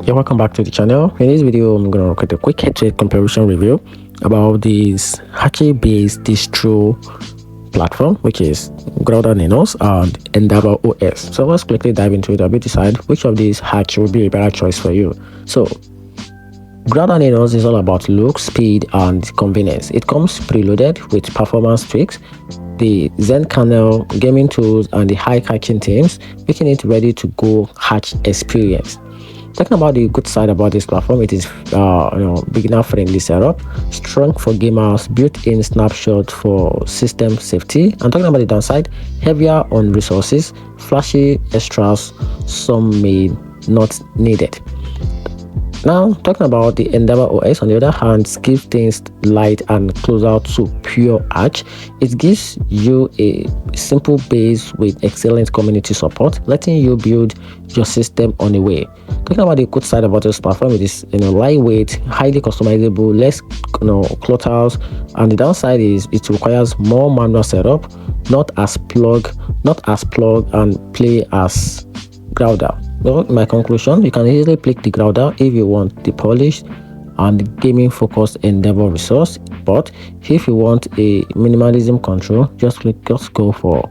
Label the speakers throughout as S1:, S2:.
S1: Yeah, welcome back to the channel. In this video, I'm going to create a quick head-to-head comparison review about this Arch-Based Distro platform, which is Garuda Linux and EndeavourOS. So let's quickly dive into it. I'll decide which of these Arch will be a better choice for you. So Garuda Linux is all about look, speed, and convenience. It comes preloaded with performance tweaks, the Zen kernel, gaming tools, and the high-catching themes, making it ready to go Arch experience. Talking about the good side about this platform, it is beginner-friendly setup, strong for gamers, built-in snapshot for system safety. And talking about the downside, heavier on resources, flashy extras, some may not needed. Now, talking about the EndeavourOS, on the other hand, gives things light and closer to pure Arch. It gives you a simple base with excellent community support, letting you build your system on the way. Talking about the good side about this platform, it is lightweight, highly customizable, less clutters, and the downside is it requires more manual setup, not as plug and play as Garuda. Well, my conclusion, you can easily pick the Garuda if you want the polished and gaming focused Endeavor resource, but if you want a minimalism control, just go for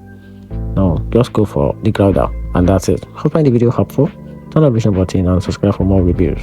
S1: the Garuda, and that's it. Hope you find the video helpful. Turn on the notification button and subscribe for more reviews.